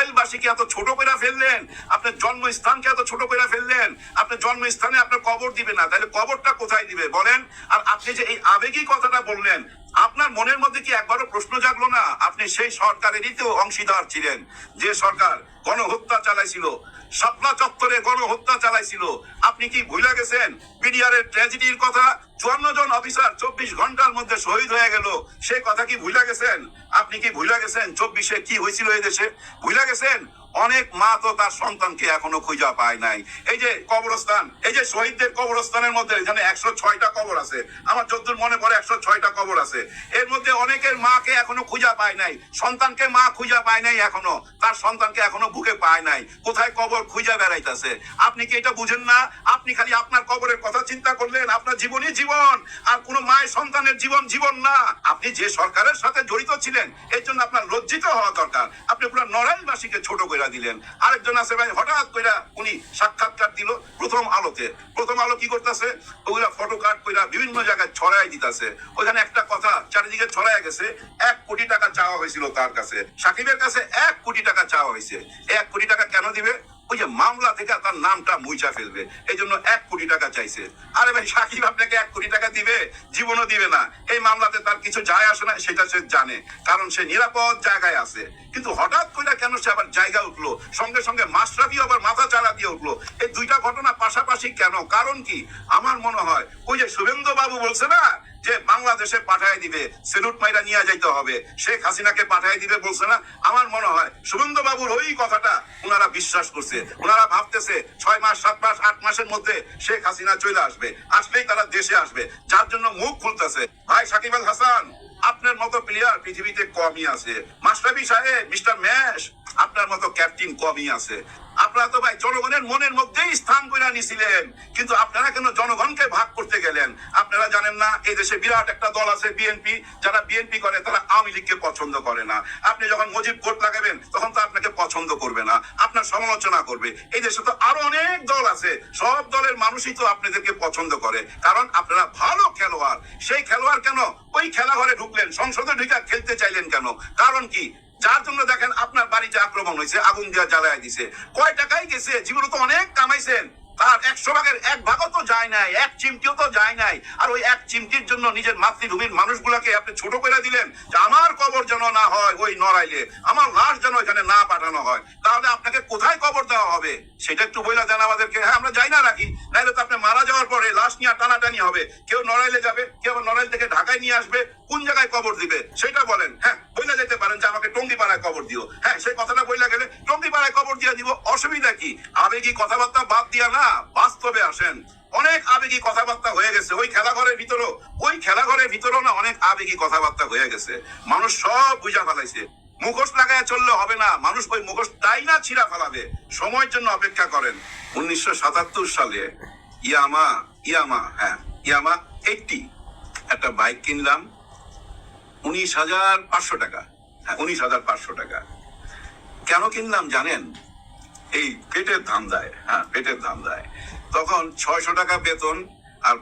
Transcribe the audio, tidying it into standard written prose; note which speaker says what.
Speaker 1: নড়াইলবাসীকে এত ছোট করে ফেললেন, আপনার জন্মস্থানকে এত ছোট করে ফেললেন, আপনার জন্মস্থানে আপনার কবর দিবে না, তাহলে কবরটা কোথায় দিবে বলেন? আর আপনি যে এই আবেগী কথাটা বললেন, আপনার মনের মধ্যে কি একবারও প্রশ্ন জাগলো না? আপনি সেই সরকারেরই তো অংশীদার ছিলেন, যে সরকার গণহত্যা চালাইছিল, শাপলা চত্বরে গণহত্যা চালাইছিল। আপনি কি ভুলে গেছেন বিডিআর এর ট্র্যাজেডির কথা? 54 জন অফিসার 24 ঘন্টার মধ্যে শহীদ হয়ে গেল, সেই কথা কি ভুলে গেছেন? আপনি কি ভুলে গেছেন 24-এ কি হয়েছিল এই দেশে? ভুলে গেছেন? অনেক মা তো তার সন্তানকে এখনো খুঁজা পায় নাই। এই যে কবরস্থান, এই যে শহীদদের কবরস্থানের মধ্যে এখানে 106টা কবর আছে, আমার যতদূর মনে পড়ে 106টা কবর আছে। এর মধ্যে অনেকের মাকে এখনো খুঁজা পায় নাই, সন্তানকে মা খুঁজা পায় নাই, এখনো তার সন্তানকে এখনো বুকে পায় নাই, কোথায় কবর খুঁজা বেড়াইতেছে। আপনি কি এটা বুঝেন না? আপনি খালি আপনার কবরের কথা চিন্তা করলেন, আপনার জীবনই জীবন, আর কোনো মায়ের সন্তানের জীবন জীবন না। আপনি যে সরকারের সাথে জড়িত ছিলেন এর জন্য আপনার লজ্জিত হওয়া দরকার। আপনি পুরো নড়াইলবাসীকে ছোট করে দিলেন। আরেকজন আছে ভাই, হঠাৎ করে উনি সাক্ষাৎকার দিল প্রথম আলোতে। প্রথম আলো কি করতেছে? ওগুলা ফটো কাট করে বিভিন্ন জায়গায় ছড়াই দিতেছে। ওইখানে একটা কথা চারিদিকে ছড়াই গেছে, 1 কোটি টাকা চাওয়া হয়েছিল তার কাছে, সাকিবের কাছে 1 কোটি টাকা চাওয়া হয়েছে। 1 কোটি টাকা কেন দিবে? ওই যে মামলা থেকে তার নামটা মুইছা ফেলবে, এই জন্য 1 কোটি টাকা চাইছে। আরে ভাই, সাকিব আপনাকে 1 কোটি টাকা দিবে? জীবনও দিবে না। এই মামলাতে তার কিছু যায় আসে না, সেটা সে জানে, কারণ সে নিরাপদ জায়গায় আছে। কিন্তু হঠাৎ করে কেন সে আবার জায়গা উঠলো, সঙ্গে সঙ্গে মাশরাফি আবার মাথা চাড়া দিয়ে উঠলো? এই দুইটা ঘটনা পাশাপাশি কেন? কারণ কি? আমার মনে হয় ওই যে শুভেন্দু বাবু বলছে না যে বাংলাদেশে পাঠায় দিবে, সেলুট মাইরা নিয়ে যাইতে হবে, শেখ হাসিনাকে পাঠায় দিবে বলছে না? আমার মনে হয় শুভেন্দু বাবুর ওই কথাটা ওনারা বিশ্বাস করছে। ওনারা ভাবতেছে 6 মাস 7 মাস 8 মাসের মধ্যে শেখ হাসিনা চলে আসবে, আসলেই তারা দেশে আসবে, যার জন্য মুখ খুলতেছে। ভাই সাকিব আল হাসান, আপনার মতো প্লেয়ার পৃথিবীতে কমই আছে। মাশরাফি সাহেব, মিস্টার ম্যাশ, আপনার মতো ক্যাপ্টেন কমই আছে। আপনারা তো ভাই জনগণের মনের মধ্যেই স্থান করে নিছিলেন, কিন্তু আপনারা কেন জনগণকে ভাগ করতে গেলেন? আপনারা জানেন না এই দেশে বিরাট একটা দল আছে বিএনপি, যারা বিএনপি করে তারা আওয়ামী লীগকে পছন্দ করে না। আপনি যখন মুজিব ভোট লাগাবেন তখন তো আপনাকে পছন্দ করবে না, আপনার সমালোচনা করবে। এই দেশে তো আরো অনেক দল আছে, সব দলের মানুষই তো আপনাদেরকে পছন্দ করে, কারণ আপনারা ভালো খেলোয়াড়। সেই খেলোয়াড় কেন ওই খেলা ঘরে ঢুকলেন, সংসদে ঢুকে খেলতে চাইলেন কেন? কারণ কি? যার জন্য দেখেন আপনার বাড়িতে আক্রমণ হয়েছে, আগুন দিয়া জ্বালায় দিছে। কয় টাকাই গেছে? জীবনে তো অনেক কামাইছেন, তার 100 ভাগের 1 ভাগও তো যায় নাই, 1 চিমটিও তো যায় নাই। আর ওই 1 চিমটির জন্য নিজের মাতৃভূমির মানুষগুলাকে আপনি ছোট করে দিলেন, যে আমার কবর যেন না হয় ওই নড়াইলে, আমার লাশ যেন এখানে না পাঠানো হয়। তাহলে আপনাকে কোথায় কবর দেওয়া হবে সেটা একটু বইলা দেন আমাদেরকে। হ্যাঁ, আমরা যাই না রাখি, নাইলে তো আপনি মারা যাওয়ার পরে লাশ নিয়ে টানাটানি হবে, কেউ নড়াইলে যাবে, কেউ আবার নড়াইল থেকে ঢাকায় নিয়ে আসবে, কোন জায়গায় কবর দিবে সেটা বলেন। হ্যাঁ, বইলা যেতে পারেন যে আমাকে টঙ্গিপাড়ায় কবর দিও, হ্যাঁ সেই কথাটা বইলা গেলে টঙ্গিপাড়ায় কবর দিয়ে দিব, অসুবিধা কি? আবেগী কথাবার্তা বাদ দিয়া না বাস্তবে আসেন। অনেক আবেগী কথাবার্তা হয়ে গেছে ওই খেলাঘরের ভিতরও, ওই খেলাঘরের ভিতরও না অনেক আবেগী কথাবার্তা হয়ে গেছে। মানুষ সব বুঝা ফেলাইছে। মুখোশ লাগায় চললে হবে না, মানুষ ওই মুখোশটাই না ছিঁড়া ফেলাবে। সময়ের জন্য অপেক্ষা করেন। 1977 সালে ইয়ামা 80 একটা বাইক কিনলাম, 19,500 টাকা। হ্যাঁ, 19,500 টাকা। কেন কিনলাম জানেন? এই পেটের ধান্দায়। হ্যাঁ, পেটের ধান্দায়। তখন 600 টাকা বেতন, আর